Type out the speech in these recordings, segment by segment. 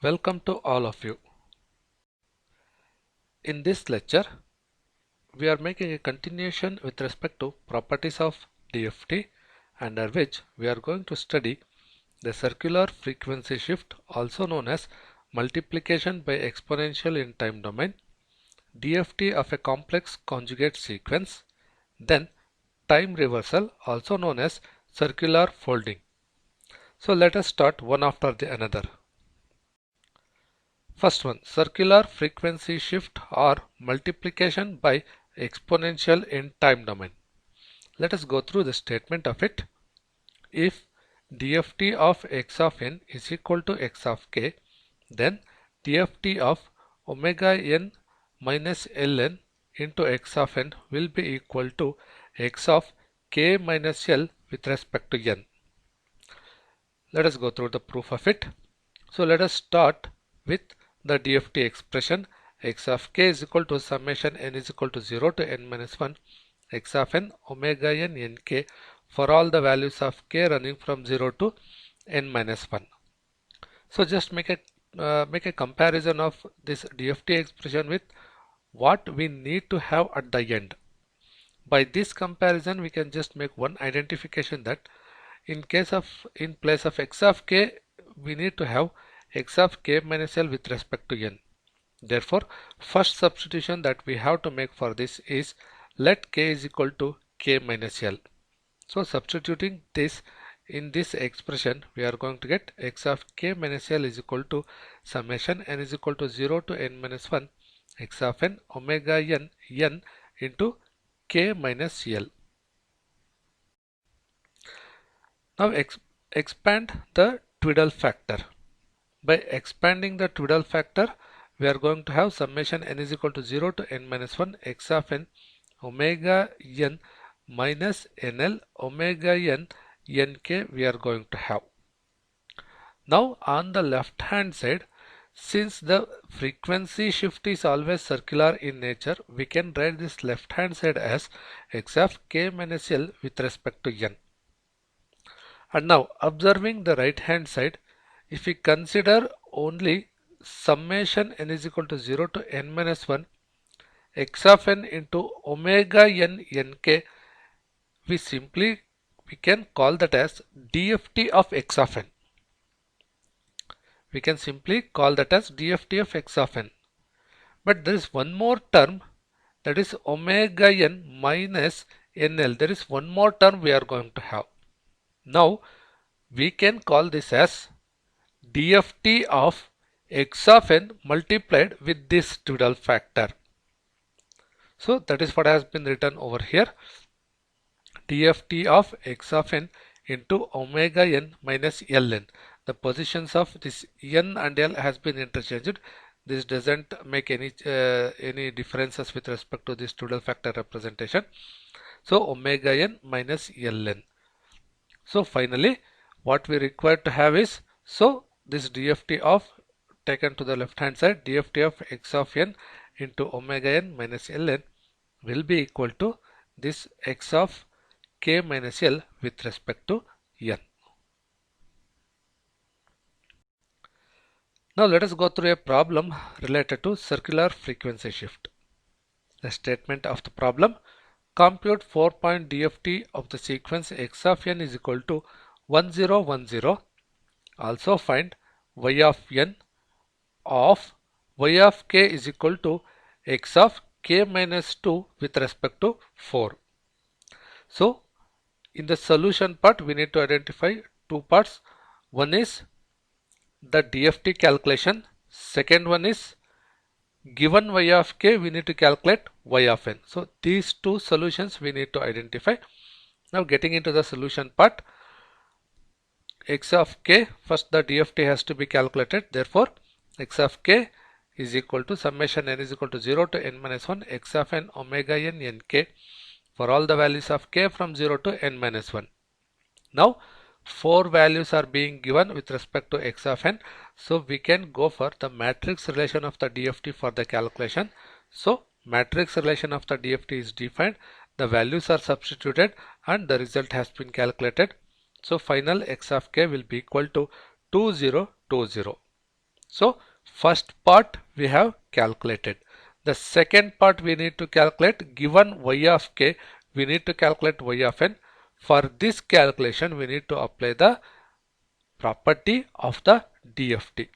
Welcome to all of you. In this lecture, we are making a continuation with respect to properties of DFT, under which we are going to study the circular frequency shift, also known as multiplication by exponential in time domain, DFT of a complex conjugate sequence, then time reversal, also known as circular folding. So let us start one after the another. First one, circular frequency shift or multiplication by exponential in time domain. Let us go through the statement of it. If DFT of x of n is equal to x of k, then DFT of omega n minus ln into x of n will be equal to x of k minus l with respect to n. Let us go through the proof of it. So let us start with the DFT expression. X of k is equal to summation n is equal to 0 to n minus 1 x of n omega n nk for all the values of k running from 0 to n minus 1. So just make a comparison of this DFT expression with what we need to have at the end. By this comparison, we can just make one identification that in place of x of k, we need to have x of k minus l with respect to n. Therefore, first substitution that we have to make for this is let k is equal to k minus l. So substituting this in this expression, we are going to get x of k minus l is equal to summation n is equal to 0 to n minus 1 x of n omega n into k minus l. Now expand the twiddle factor. By expanding the twiddle factor, we are going to have summation n is equal to 0 to n minus 1 x of n omega n minus nl omega n nk we are going to have. Now on the left hand side, since the frequency shift is always circular in nature, we can write this left hand side as x of k minus l with respect to n. And now observing the right hand side, if we consider only summation n is equal to 0 to n minus 1 x of n into omega n nk, we can call that as DFT of x of n. We can simply call that as DFT of x of n. But there is one more term, that is omega n minus nl. There is one more term we are going to have. Now we can call this as DFT of x of n multiplied with this twiddle factor. So that is what has been written over here. DFT of x of n into omega n minus ln. The positions of this n and l has been interchanged. This doesn't make any differences with respect to this twiddle factor representation. So omega n minus ln. So finally what we require to have is, so this DFT of, taken to the left hand side, DFT of x of n into omega n minus ln will be equal to this x of k minus l with respect to n. Now let us go through a problem related to circular frequency shift. The statement of the problem: compute 4-point DFT of the sequence x of n is equal to 1010. Also find y of n of y of k is equal to x of k minus 2 with respect to 4. So in the solution part, we need to identify two parts. One is the DFT calculation. Second one is given y of k, we need to calculate y of n. So these two solutions we need to identify. Now getting into the solution part, x of k, first the DFT has to be calculated. Therefore x of k is equal to summation n is equal to 0 to n minus 1 x of n omega n nk for all the values of k from 0 to n minus 1. Now 4 values are being given with respect to x of n, so we can go for the matrix relation of the DFT for the calculation. So matrix relation of the DFT is defined, the values are substituted and the result has been calculated. So final x of k will be equal to 2020. So first part we have calculated. The second part we need to calculate, given y of k, we need to calculate y of n. For this calculation we need to apply the property of the DFT.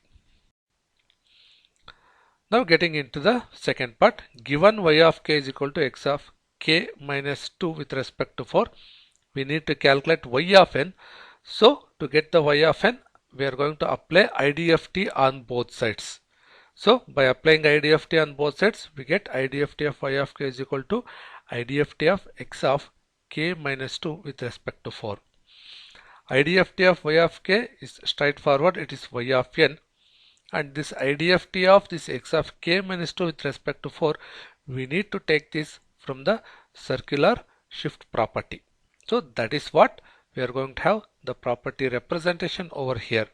Now getting into the second part, given y of k is equal to x of k minus 2 with respect to 4, we need to calculate y of n. So to get the y of n, we are going to apply IDFT on both sides. So by applying IDFT on both sides, we get IDFT of y of k is equal to IDFT of x of k minus 2 with respect to 4. IDFT of y of k is straightforward, it is y of n, and this IDFT of this x of k minus 2 with respect to 4, we need to take this from the circular shift property. So that is what we are going to have the property representation over here.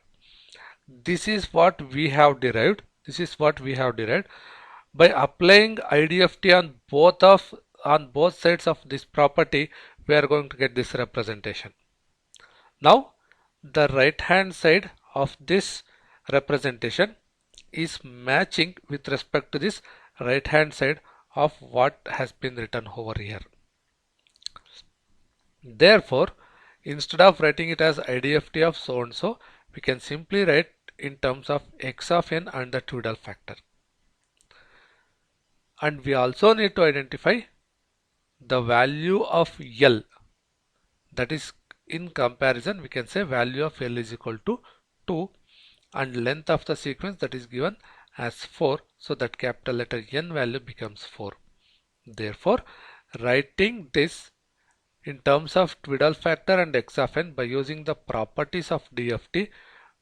This is what we have derived. This is what we have derived. By applying IDFT on both sides of this property, we are going to get this representation. Now the right hand side of this representation is matching with respect to this right hand side of what has been written over here. Therefore, instead of writing it as IDFT of so and so, we can simply write in terms of x of n and the Tweedale factor. And we also need to identify the value of L, that is in comparison we can say value of L is equal to 2 and length of the sequence that is given as 4, so that capital letter N value becomes 4. Therefore, writing this in terms of Tweedale factor and x of n by using the properties of DFT,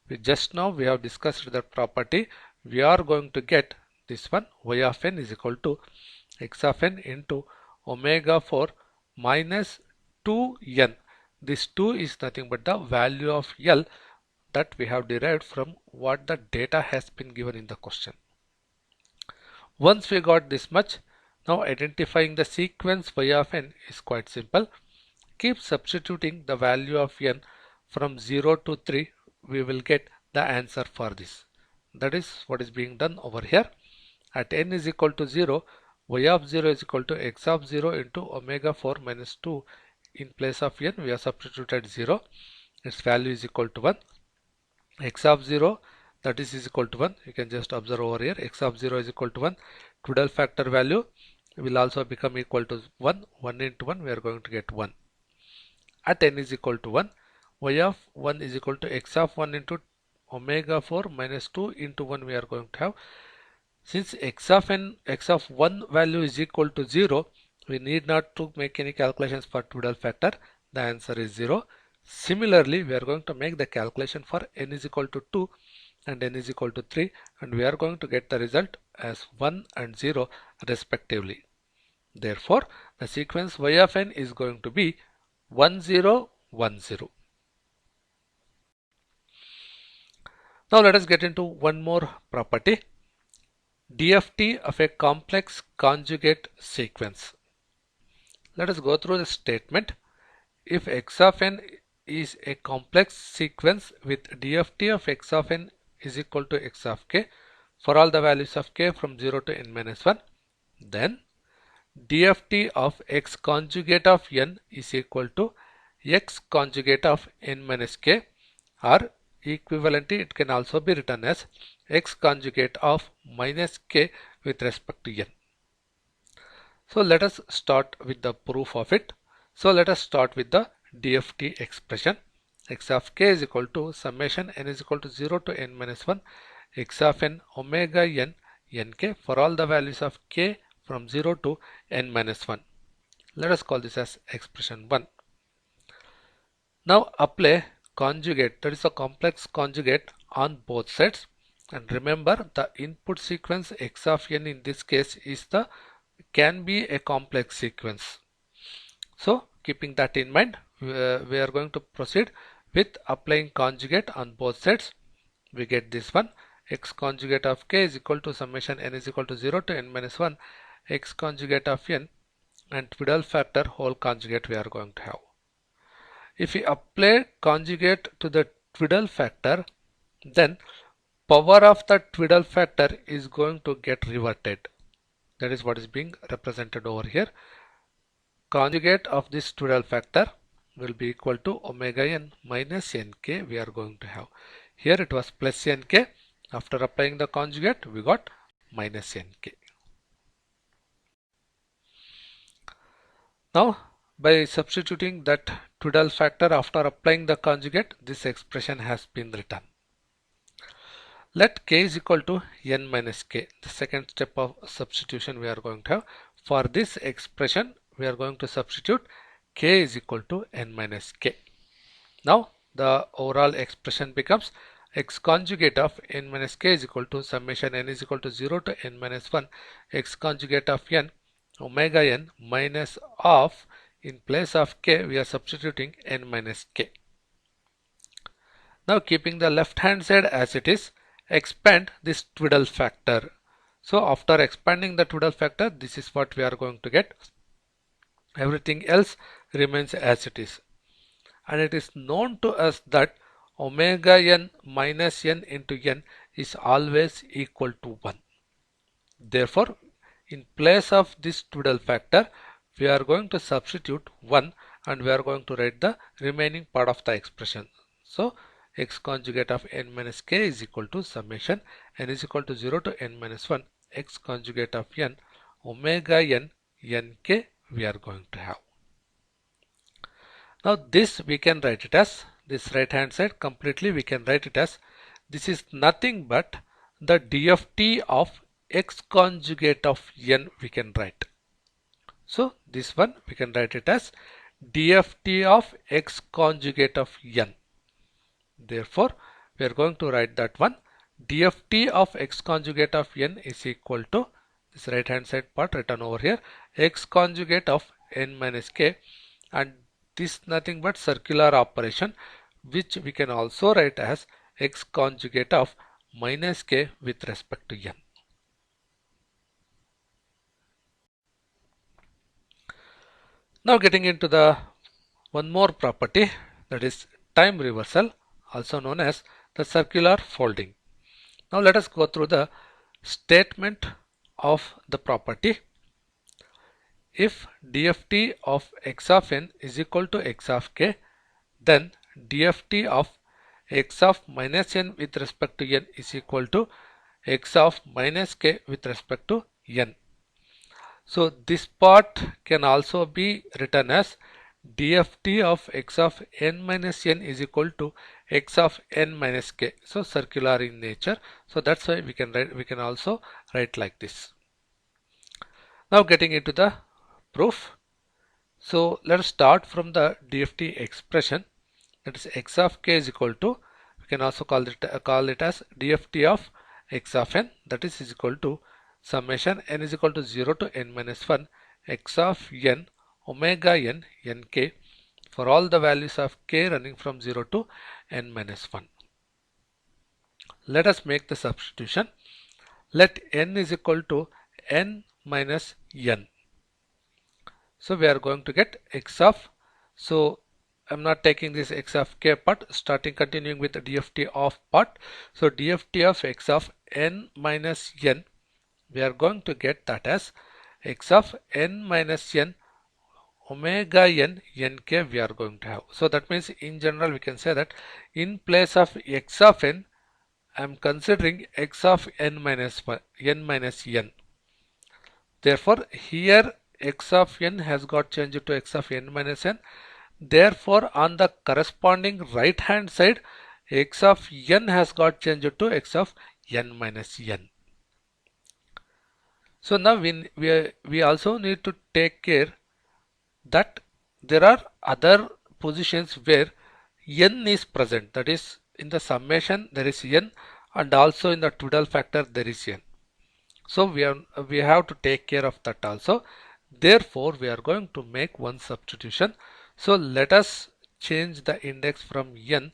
we have discussed that property, we are going to get this one, y of n is equal to x of n into omega 4 minus 2n. This 2 is nothing but the value of L that we have derived from what the data has been given in the question. Once we got this much, now identifying the sequence y of n is quite simple. Keep substituting the value of n from 0 to 3, we will get the answer for this. That is what is being done over here. At n is equal to 0, y of 0 is equal to x of 0 into omega 4 minus 2. In place of n, we have substituted 0. Its value is equal to 1. X of 0, that is equal to 1. You can just observe over here. X of 0 is equal to 1. Tweedale factor value will also become equal to 1. 1 into 1, we are going to get 1. At n is equal to 1, y of 1 is equal to x of 1 into omega 4 minus 2 into 1 we are going to have. Since x of 1 value is equal to 0, we need not to make any calculations for Tweedale factor. The answer is 0. Similarly, we are going to make the calculation for n is equal to 2 and n is equal to 3, and we are going to get the result as 1 and 0 respectively. Therefore, the sequence y of n is going to be 1 0 1 0. Now let us get into one more property, DFT of a complex conjugate sequence. Let us go through the statement. If x of n is a complex sequence with DFT of x of n is equal to x of k for all the values of k from 0 to n minus 1, then DFT of x conjugate of n is equal to x conjugate of n minus k, or equivalently it can also be written as x conjugate of minus k with respect to n. So let us start with the proof of it. So let us start with the DFT expression. X of k is equal to summation n is equal to 0 to n minus 1 x of n omega n nk for all the values of k from 0 to n minus 1. Let us call this as expression 1. Now apply conjugate, that is a complex conjugate, on both sides, and remember the input sequence x of n in this case can be a complex sequence. So keeping that in mind, we are going to proceed with applying conjugate on both sides. We get this one, x conjugate of k is equal to summation n is equal to 0 to n minus 1 x conjugate of n and Tweedale factor whole conjugate we are going to have. If we apply conjugate to the Tweedale factor, then power of the Twiddle factor is going to get reverted. That is what is being represented over here. Conjugate of this Twiddle factor will be equal to omega n minus nk we are going to have. Here it was plus nk. After applying the conjugate, we got minus nk. Now, by substituting that Twiddle factor after applying the conjugate, this expression has been written. Let k is equal to n minus k. The second step of substitution we are going to have. For this expression, we are going to substitute k is equal to n minus k. Now, the overall expression becomes x conjugate of n minus k is equal to summation n is equal to 0 to n minus 1 x conjugate of n omega n minus of, in place of k we are substituting n minus k. Now, keeping the left hand side as it is, expand this Twiddle factor. So after expanding the Twiddle factor, this is what we are going to get. Everything else remains as it is. And it is known to us that omega n minus n into n is always equal to 1. Therefore, in place of this Twiddle factor, we are going to substitute 1 and we are going to write the remaining part of the expression. So, x conjugate of n minus k is equal to summation n is equal to 0 to n minus 1 x conjugate of n omega n nk we are going to have. Now this we can write it as, this right hand side completely we can write it as, this is nothing but the DFT of x conjugate of n we can write. So this one we can write it as DFT of x conjugate of n. Therefore, we are going to write that one, DFT of x conjugate of n is equal to, this right hand side part written over here, x conjugate of n minus k, and this nothing but circular operation which we can also write as x conjugate of minus k with respect to n. Now getting into the one more property, that is time reversal, also known as the circular folding. Now let us go through the statement of the property. If DFT of x of n is equal to x of k, then DFT of x of minus n with respect to n is equal to x of minus k with respect to n. So this part can also be written as DFT of x of n minus n is equal to x of n minus k. So circular in nature. So that's why we can also write like this. Now getting into the proof. So let us start from the DFT expression. That is x of k is equal to, we can also call it as DFT of x of n, that is equal to summation n is equal to 0 to n minus 1 x of n omega n nk for all the values of k running from 0 to n minus 1. Let us make the substitution. Let n is equal to n minus n. So we are going to get x of, so I'm not taking this x of k part, continuing with the DFT of part. So DFT of x of n minus n, we are going to get that as x of n minus n omega n nk we are going to have. So that means in general we can say that in place of x of n, I am considering x of n minus n. Therefore here x of n has got changed to x of n minus n. Therefore on the corresponding right hand side, x of n has got changed to x of n minus n. So now we also need to take care that there are other positions where n is present, that is in the summation there is n and also in the Twiddle factor there is n. So we have to take care of that also. Therefore we are going to make one substitution. So let us change the index from n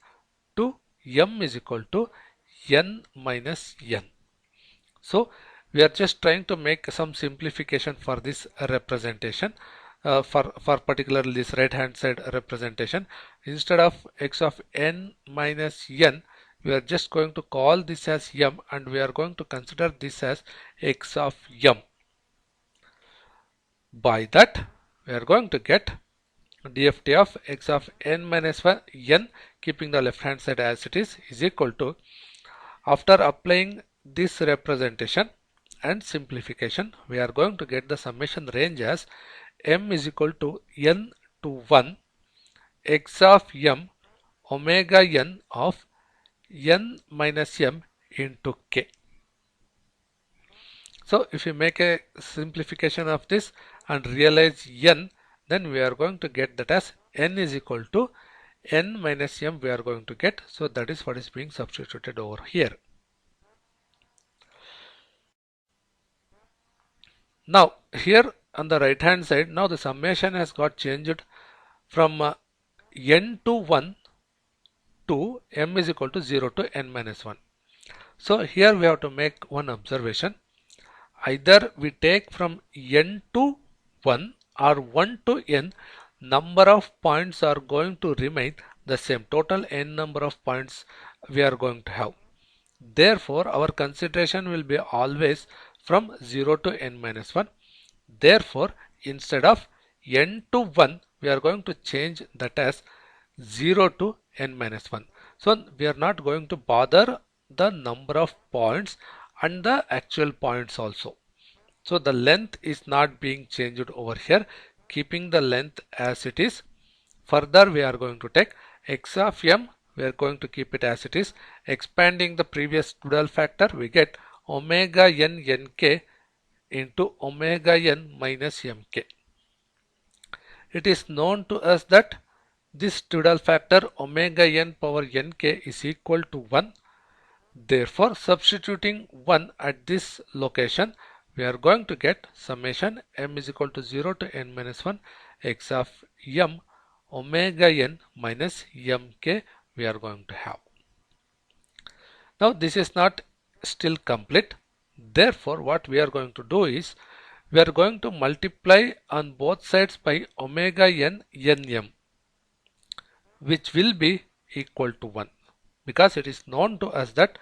to m is equal to n minus n. So we are just trying to make some simplification for this representation, for particularly this right hand side representation. Instead of x of n minus n, we are just going to call this as m and we are going to consider this as x of m. By that, we are going to get DFT of x of n minus 1 n, keeping the left hand side as it is equal to, after applying this representation and simplification, we are going to get the summation range as m is equal to n to 1 x of m omega n of n minus m into k. So if you make a simplification of this and realize n, then we are going to get that as n is equal to n minus m we are going to get. So that is what is being substituted over here. Now here on the right hand side, now the summation has got changed from n to 1 to m is equal to 0 to n minus 1. So here we have to make one observation. Either we take from n to 1 or 1 to n, number of points are going to remain the same. Total n number of points we are going to have. Therefore, our consideration will be always from 0 to n minus 1. Therefore, instead of n to 1, we are going to change that as 0 to n minus 1. So, we are not going to bother the number of points and the actual points also. So, the length is not being changed over here, keeping the length as it is. Further, we are going to take x of m, we are going to keep it as it is. Expanding the previous dual factor, we get omega n nk into omega n minus mk. It is known to us that this dual factor omega n power nk is equal to 1. Therefore, substituting 1 at this location, we are going to get summation m is equal to 0 to n minus 1 x of m omega n minus mk we are going to have. Now this is not still complete. Therefore, what we are going to do is we are going to multiply on both sides by omega n nm, which will be equal to 1, because it is known to us that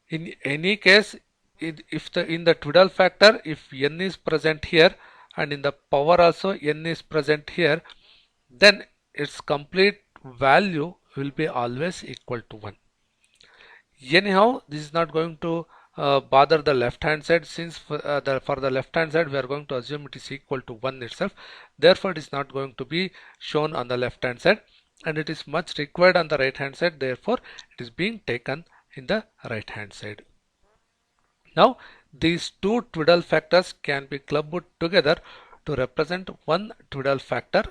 in any case, if in the dual factor, if n is present here and in the power also n is present here, then its complete value will be always equal to 1. Anyhow, this is not going to bother the left hand side, since for the left hand side we are going to assume it is equal to 1 itself. Therefore, it is not going to be shown on the left hand side, and it is much required on the right hand side. Therefore, it is being taken in the right hand side. Now these two dual factors can be clubbed together to represent one dual factor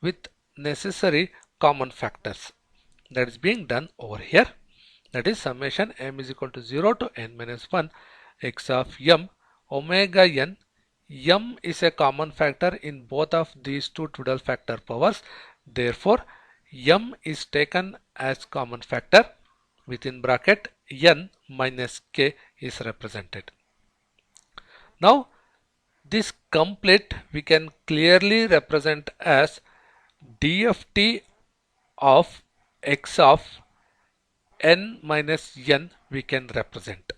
with necessary common factors. That is being done over here. That is summation m is equal to 0 to n minus 1 x of m omega n. M is a common factor in both of these two dual factor powers. Therefore, m is taken as common factor. Within bracket n minus k is represented. Now this complete we can clearly represent as DFT of x of n minus n we can represent.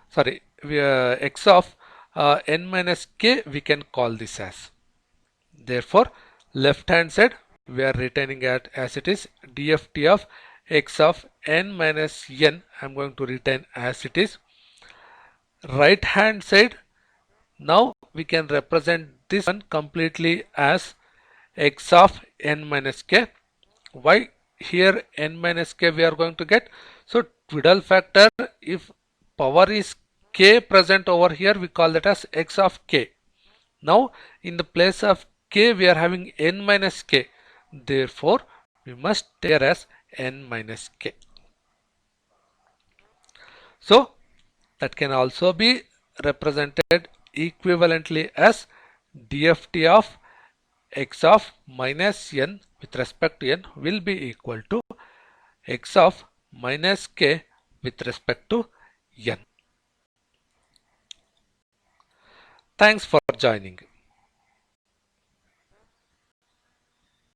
Sorry, x of n minus k we can call this as. Therefore, left hand side we are retaining it as it is DFT of x of n minus n. I am going to retain as it is. Right hand side, now we can represent this one completely as x of n minus k. Why here n minus k we are going to get? So dual factor, if power is k present over here, we call that as x of k. Now in the place of k we are having n minus k. Therefore, we must take as n minus k. So that can also be represented equivalently as DFT of x of minus n with respect to n will be equal to x of minus k with respect to n. Thanks for joining.